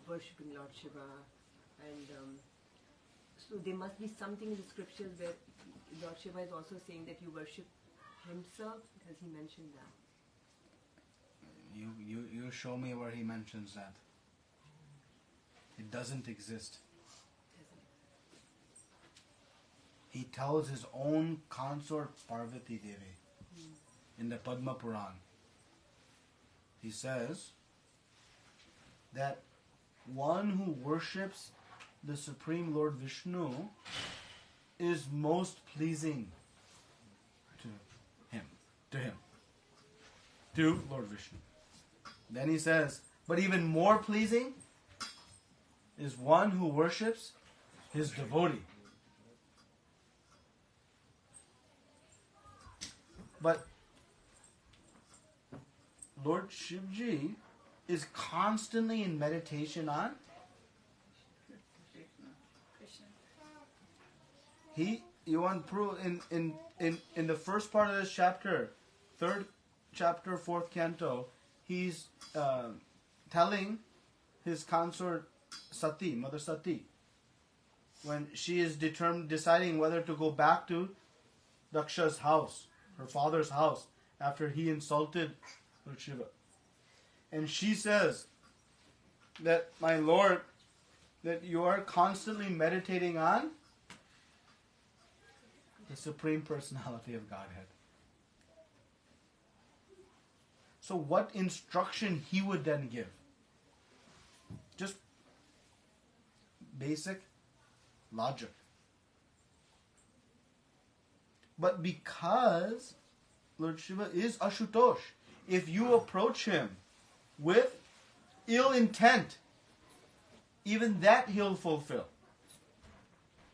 worshipping Lord Shiva, and so there must be something in the scriptures where Lord Shiva is also saying that you worship himself, as he mentioned that. You show me where he mentions that. It doesn't exist. He tells his own consort Parvati Devi in the Padma Puran. He says that one who worships the Supreme Lord Vishnu is most pleasing to Lord Vishnu. Then he says, but even more pleasing is one who worships his devotee. But Lord Shivji is constantly in meditation on you want proof in the first part of this chapter, 3rd chapter, 4th canto, he's telling his consort Sati, Mother Sati, when she is deciding whether to go back to Daksha's house, her father's house, after he insulted Lord Shiva. And she says that, my Lord, that you are constantly meditating on the Supreme Personality of Godhead. So what instruction he would then give? Just basic logic. But because Lord Shiva is Ashutosh, if you approach him with ill intent, even that he'll fulfill.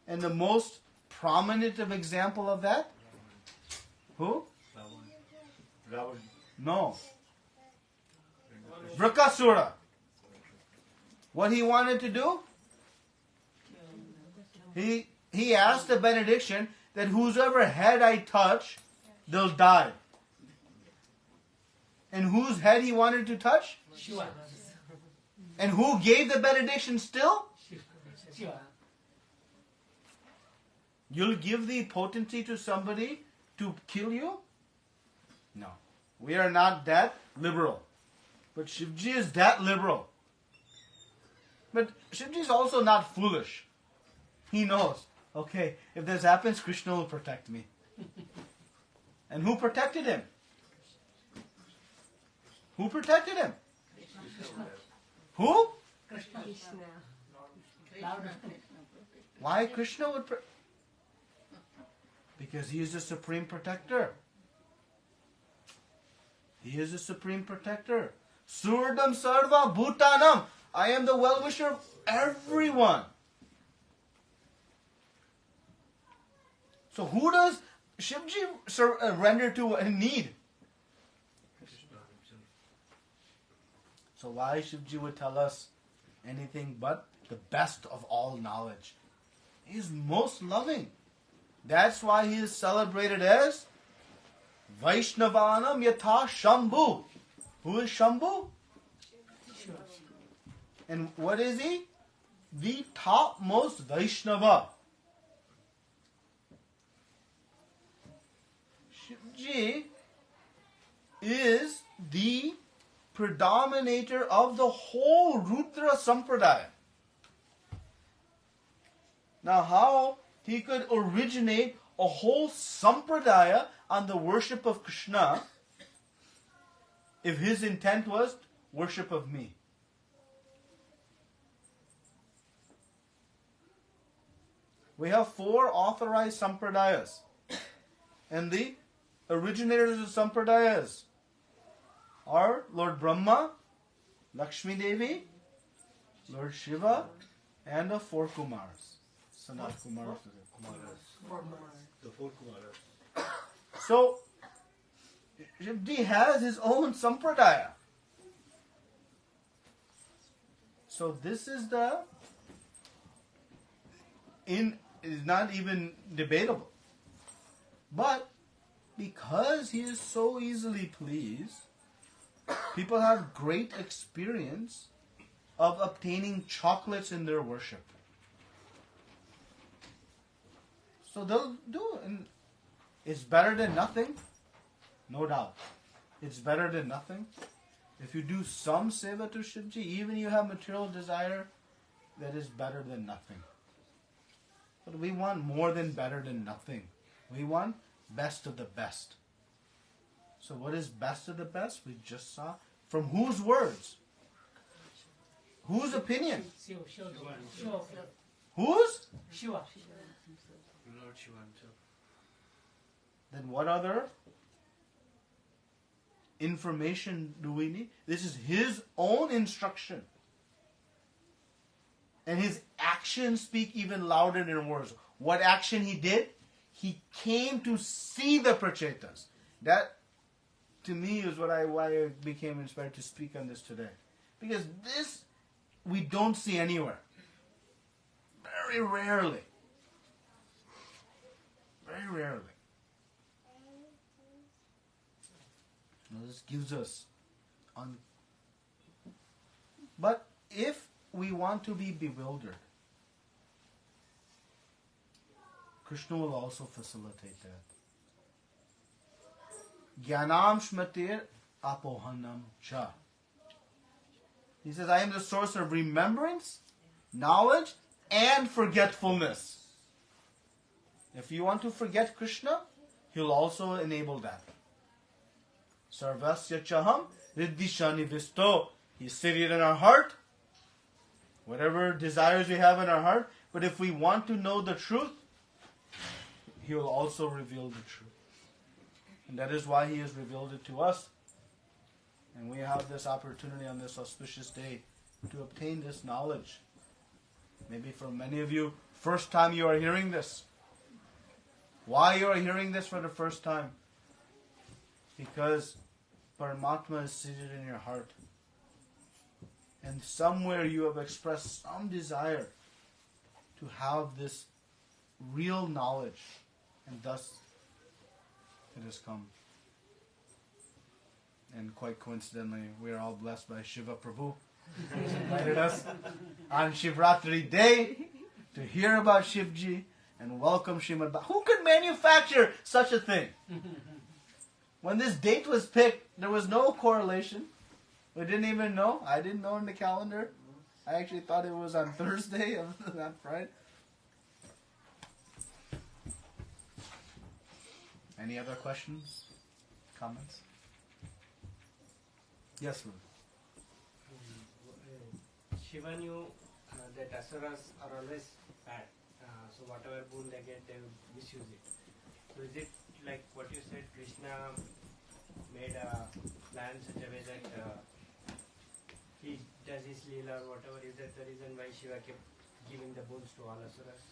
And the most prominent of example of that? Who? Ravan. No. Vrakasura. What he wanted to do? He asked the benediction that whosoever head I touch, they'll die. And whose head he wanted to touch? Shiva. And who gave the benediction still? Shiva. You'll give the potency to somebody to kill you? No. We are not that liberal. But Shivji is that liberal. But Shivji is also not foolish. He knows, okay, if this happens, Krishna will protect me. And who protected him? Who protected him? Who? Krishna. Krishna. Why Krishna would because he is the supreme protector. He is the supreme protector. Surdam sarva bhutanam. I am the well-wisher of everyone. So who does Shivji render to in need? So why Shivji would tell us anything but the best of all knowledge? He is most loving. That's why he is celebrated as Vaishnavanam Yatha Shambhu. Who is Shambhu? And what is he? The topmost Vaishnava. Shivji is the predominator of the whole Rudra Sampradaya. Now how he could originate a whole Sampradaya on the worship of Krishna if his intent was worship of me? We have 4 authorized Sampradayas. And the originators of Sampradayas are Lord Brahma, Lakshmi Devi, Lord Shiva, and the 4 Kumars. Sanat Kumar. The 4 Kumaras. So, Shivji has his own Sampradaya. So this is is not even debatable. But because he is so easily pleased, people have great experience of obtaining chocolates in their worship. So they'll do it. And it's better than nothing. No doubt. It's better than nothing. If you do some seva to Shivji, even you have material desire, that is better than nothing. But we want more than better than nothing. We want best of the best. So what is best of the best? We just saw. From whose words? Whose opinion? Shiva. Shiva. Whose? Shiva. Lord Shiva himself. Then what other information do we need? This is his own instruction. And his actions speak even louder than words. What action he did? He came to see the prachetas. That, to me, is why I became inspired to speak on this today. Because this, we don't see anywhere. Very rarely. Very rarely. Now this gives us But if we want to be bewildered, Krishna will also facilitate that. Jnanam shmatir apohanam cha. He says, I am the source of remembrance, knowledge, and forgetfulness. If you want to forget Krishna, He'll also enable that. Sarvasya chaham Riddhishani Visto. He's seated in our heart. Whatever desires we have in our heart. But if we want to know the truth, He will also reveal the truth. And that is why He has revealed it to us. And we have this opportunity on this auspicious day to obtain this knowledge. Maybe for many of you, first time you are hearing this. Why you are hearing this for the first time? Because Paramatma is seated in your heart. And somewhere you have expressed some desire to have this real knowledge. And thus it has come. And quite coincidentally, we are all blessed by Shiva Prabhu. He's invited us on Shivratri day to hear about Shivji and welcome Srimad Bhagavatam. Who could manufacture such a thing? When this date was picked, there was no correlation. We didn't even know. I didn't know in the calendar. I actually thought it was on Thursday, not Friday. Any other questions? Comments? Yes, Ruth. Shiva knew that asuras are always bad. So whatever boon they get, they will misuse it. So is it like what you said, Krishna made a plan such a way that he does his leela or whatever? Is that the reason why Shiva kept giving the boons to all asuras?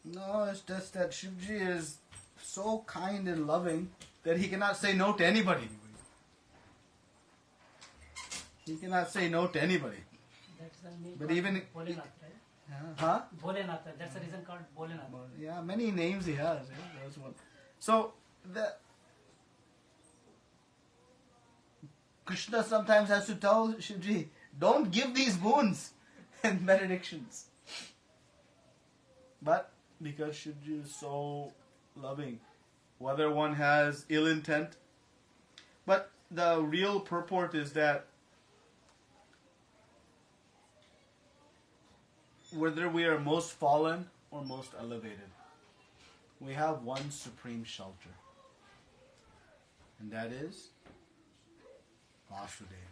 No, it's just that Shivji is so kind and loving that he cannot say no to anybody. He cannot say no to anybody. That's the name But called even- Bholenath, right? Huh? Bholenath. That's the reason called Bholenath. Yeah, many names he has. Yeah, that's one. So, Krishna sometimes has to tell Shivji, don't give these boons and benedictions. But because Shivji is so loving, whether one has ill intent, but the real purport is that whether we are most fallen or most elevated, we have one supreme shelter. And that is Vasudeva.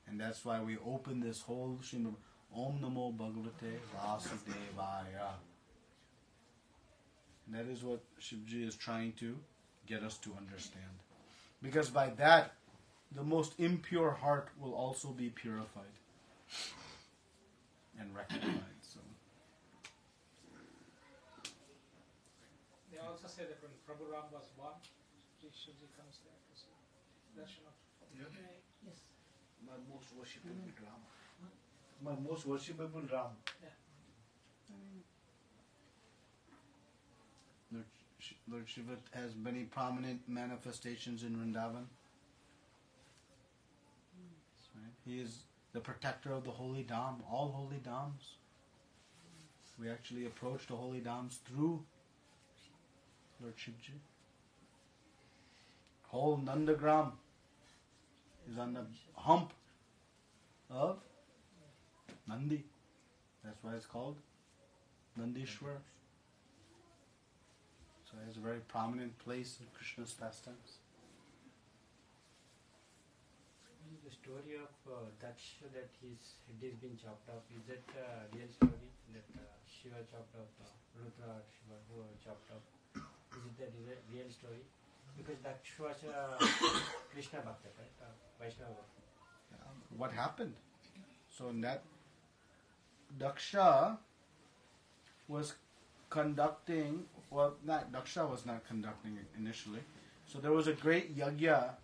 And that's why we open this whole Srimad Om Namo Bhagavate Vasudevaya. And that is what Shivji is trying to get us to understand. Because by that, the most impure heart will also be purified and rectified. So They also say that when Prabhu Ram was born, Shivji comes there to see darshan of Yes. My most worshipable Ram. My most worshipable Ram. Lord Shiva has many prominent manifestations in Vrindavan. Right? He is the protector of the holy dham, all holy dhams. We actually approach the holy dhams through Lord Shivji. Whole Nandagram is on the hump of Nandi. That's why it's called Nandishwar. So it has a very prominent place in Krishna's pastimes. The story of Daksha that his head is being chopped off, is that a real story? That Shiva chopped off, Rudra or Shiva who were chopped off? Is it the real story? Because Daksha was a Krishna Bhakta, right? Vaishnava Bhakta. What happened? So in that, Daksha was conducting, Daksha was not conducting it initially. So there was a great yajna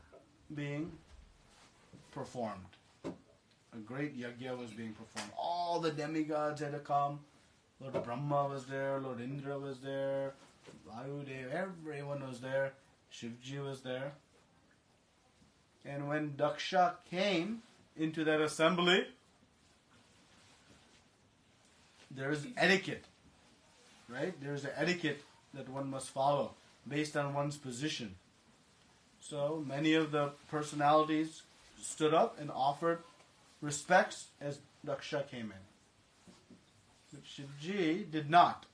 being performed. A great yajna was being performed. All the demigods had to come. Lord Brahma was there, Lord Indra was there, Vayudev, everyone was there. Shivji was there. And when Daksha came into that assembly, there is etiquette. Right? There is an etiquette that one must follow based on one's position. So many of the personalities stood up and offered respects as Daksha came in. But Shivji did not.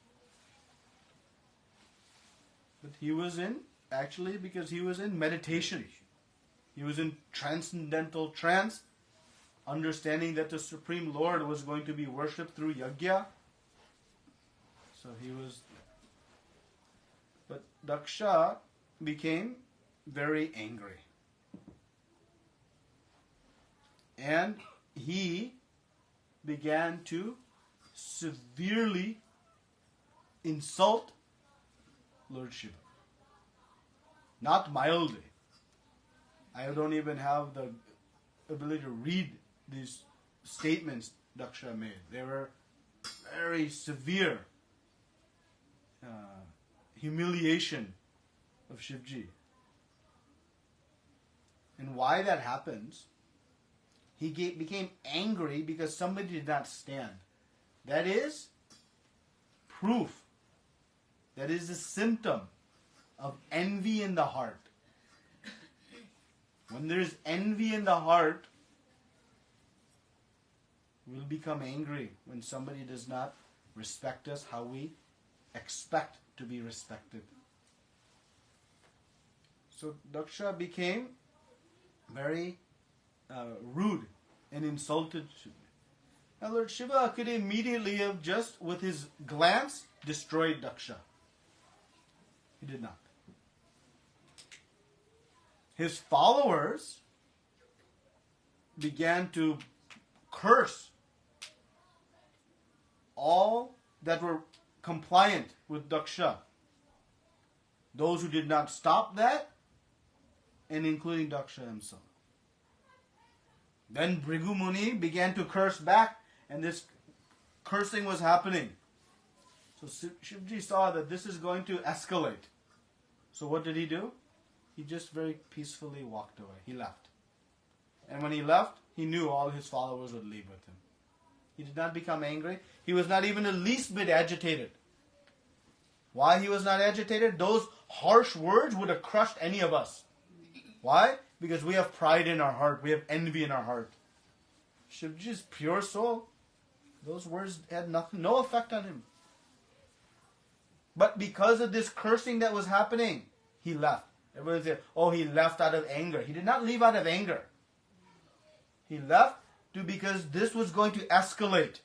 But he was in, actually because he was in meditation. He was in transcendental trance, understanding that the Supreme Lord was going to be worshipped through yajna. So he was... But Daksha became very angry. And he began to severely insult Lord Shiva. Not mildly. I don't even have the ability to read these statements Daksha made. They were very severe humiliation of Shivji. And why that happens, he became angry because somebody did not stand. That is proof. That is a symptom of envy in the heart. When there is envy in the heart, we'll become angry when somebody does not respect us how we expect to be respected. So Daksha became very rude and insulted Shiva. Now Lord Shiva could immediately have just with his glance destroyed Daksha. He did not. His followers began to curse all that were compliant with Daksha. Those who did not stop that, and including Daksha himself. Then Bhrigu Muni began to curse back, and this cursing was happening. So Shivji saw that this is going to escalate. So what did he do? He just very peacefully walked away. He left. And when he left, he knew all his followers would leave with him. He did not become angry. He was not even the least bit agitated. Why he was not agitated? Those harsh words would have crushed any of us. Why? Because we have pride in our heart. We have envy in our heart. Shivji's pure soul, those words had no effect on him. But because of this cursing that was happening, he left. Everybody said, oh, he left out of anger. He did not leave out of anger. He left because this was going to escalate.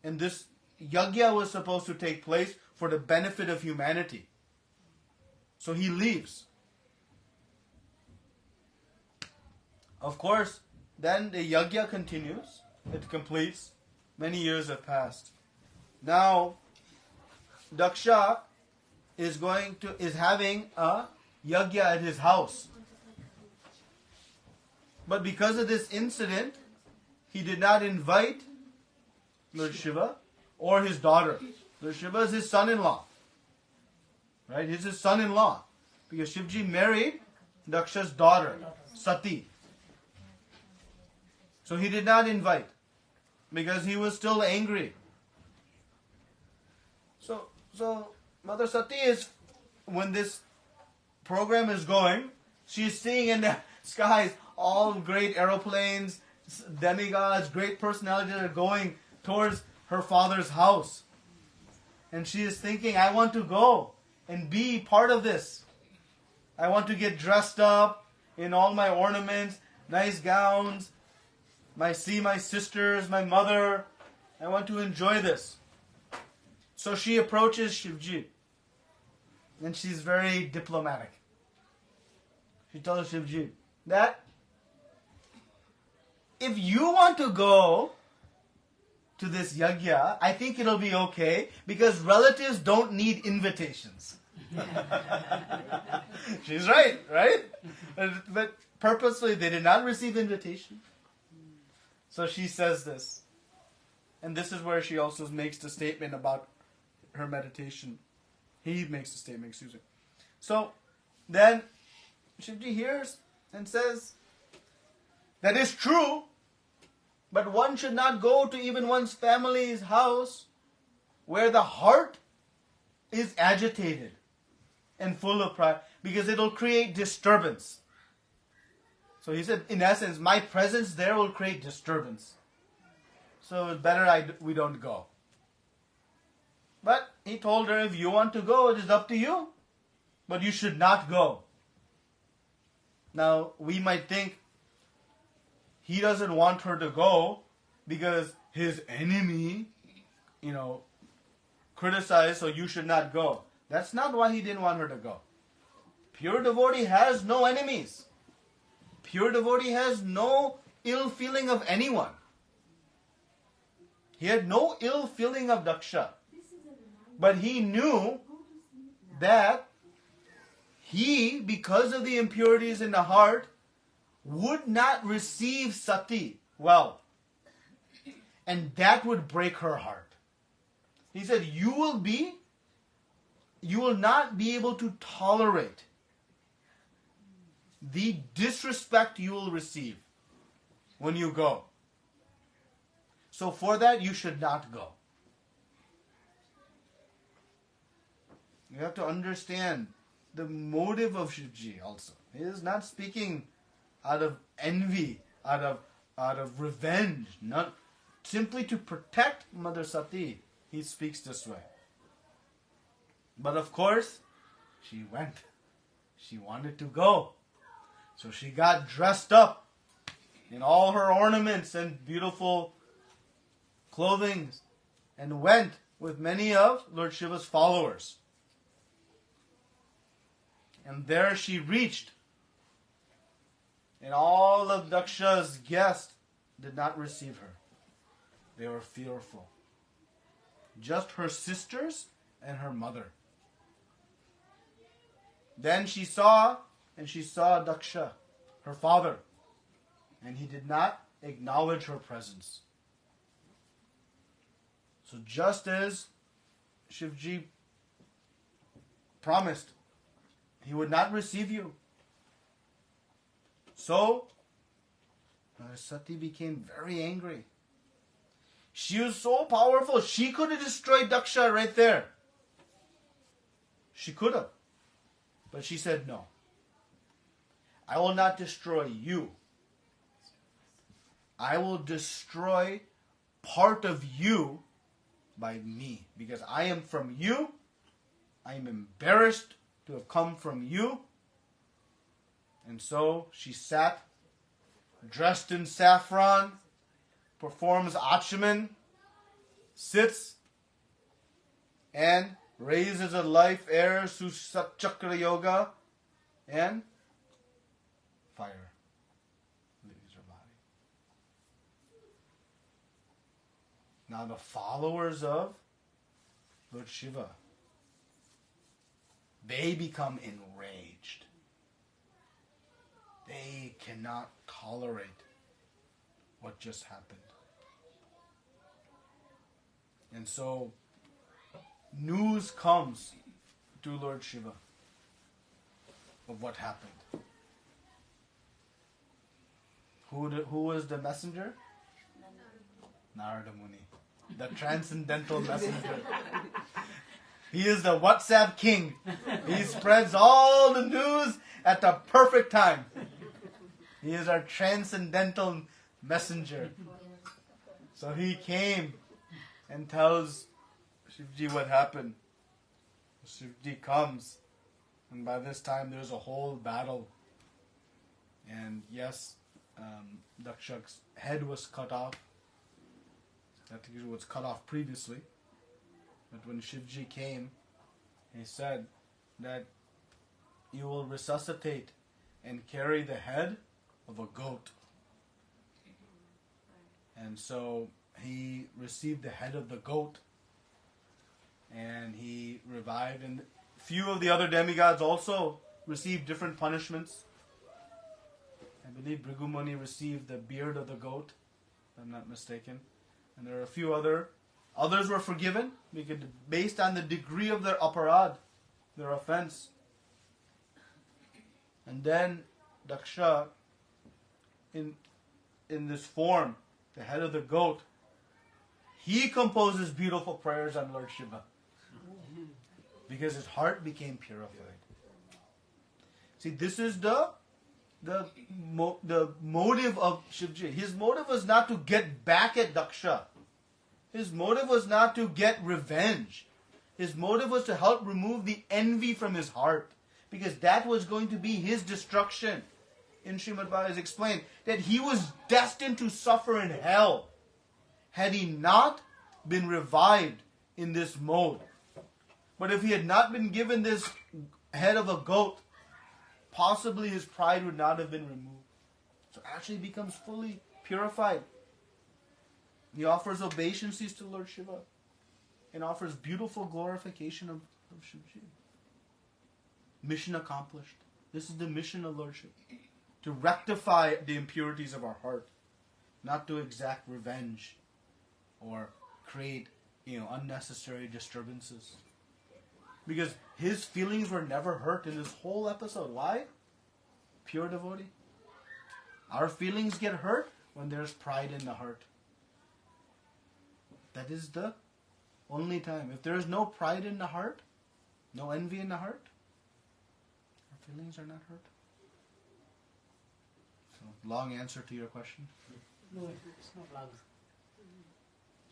And this yajna was supposed to take place for the benefit of humanity. So he leaves. Of course, then the yajna continues. It completes. Many years have passed. Now, Daksha is having a yajna at his house. But because of this incident, he did not invite Lord Shiva or his daughter. Lord Shiva is his son-in-law. Right? He's his son-in-law. Because Shivji married Daksha's daughter, Sati. So he did not invite. Because he was still angry. So Mother Sati is, when this program is going, she's seeing in the skies all great aeroplanes, demigods, great personalities that are going towards her father's house. And she is thinking, I want to go and be part of this. I want to get dressed up in all my ornaments, nice gowns, see my sisters, my mother. I want to enjoy this. So she approaches Shivji. And she's very diplomatic. She tells Shivji that if you want to go to this yajna, I think it'll be okay because relatives don't need invitations. She's right? But purposely, they did not receive invitation. So she says this. And this is where she also makes the statement about her meditation. He makes the statement, excuse me. So then Shivji hears and says, that is true, but one should not go to even one's family's house where the heart is agitated and full of pride, because it'll create disturbance. So he said, in essence, my presence there will create disturbance. So it's better we don't go. But he told her, if you want to go, it is up to you. But you should not go. Now, we might think he doesn't want her to go because his enemy, criticized, so you should not go. That's not why he didn't want her to go. Pure devotee has no enemies. Pure devotee has no ill feeling of anyone. He had no ill feeling of Daksha. But he knew that he, because of the impurities in the heart, would not receive sati well. And that would break her heart. He said, you will not be able to tolerate the disrespect you will receive when you go. So for that, you should not go. You have to understand the motive of Shivji also. He is not speaking out of envy, out of revenge, not simply to protect Mother Sati. He speaks this way. But of course, she went. She wanted to go. So she got dressed up in all her ornaments and beautiful clothing and went with many of Lord Shiva's followers. And there she reached. And all of Daksha's guests did not receive her. They were fearful. Just her sisters and her mother. Then she saw Daksha, her father, and he did not acknowledge her presence. So just as Shivji promised, he would not receive you. So Sati became very angry. She was so powerful, she could have destroyed Daksha right there. She could have. But she said, no. I will not destroy you. I will destroy part of you by me. Because I am from you. I am embarrassed to have come from you. And so she sat, dressed in saffron, performs Achaman, sits, and raises a life air, Susat Chakra Yoga, and fire leaves her body. Now the followers of Lord Shiva, they become enraged. They cannot tolerate what just happened. And so news comes to Lord Shiva of what happened. Who was the messenger? Narada Muni, the transcendental messenger. He is the WhatsApp king. He spreads all the news at the perfect time. He is our transcendental messenger. So he came and tells Shivji what happened. Shivji comes, and by this time there's a whole battle. And yes, Daksha's head was cut off. I think it was cut off previously. But when Shivji came, he said that you will resuscitate and carry the head of a goat. And so he received the head of the goat and he revived. And few of the other demigods also received different punishments. I believe Bhrigu Muni received the beard of the goat, if I'm not mistaken. And there are a few others were forgiven based on the degree of their aparad, their offense. And then Daksha, in this form, the head of the goat, he composes beautiful prayers on Lord Shiva because his heart became purified. See, this is the motive of Shivji. His motive was not to get back at Daksha. His motive was not to get revenge. His motive was to help remove the envy from his heart, because that was going to be his destruction. in Srimad Bhagavatam is explained that he was destined to suffer in hell had he not been revived in this mode. But if he had not been given this head of a goat, possibly his pride would not have been removed. So actually he becomes fully purified. He offers obeisances to Lord Shiva and offers beautiful glorification of Shivaji. Mission accomplished. This is the mission of Lordship. To rectify the impurities of our heart. Not to exact revenge or create, unnecessary disturbances. Because his feelings were never hurt in this whole episode. Why? Pure devotee. Our feelings get hurt when there's pride in the heart. That is the only time. If there is no pride in the heart, no envy in the heart, our feelings are not hurt. So, long answer to your question. No, it's not long.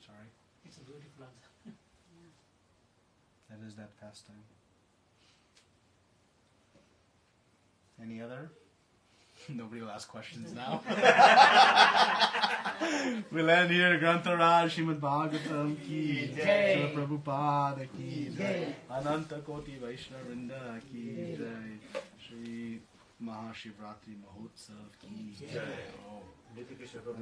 Sorry. It's a beautiful answer. That is that pastime. Any other? Nobody will ask questions now. We'll end here. Grantha Raj, Srimad Bhagavatam ki jai. Srila Prabhupada ki jai. Ananta Koti Vaishnava Vrinda ki jai. Shri Mahashivratri Mahotsav ki jai. Nitya Krishna Prabhu.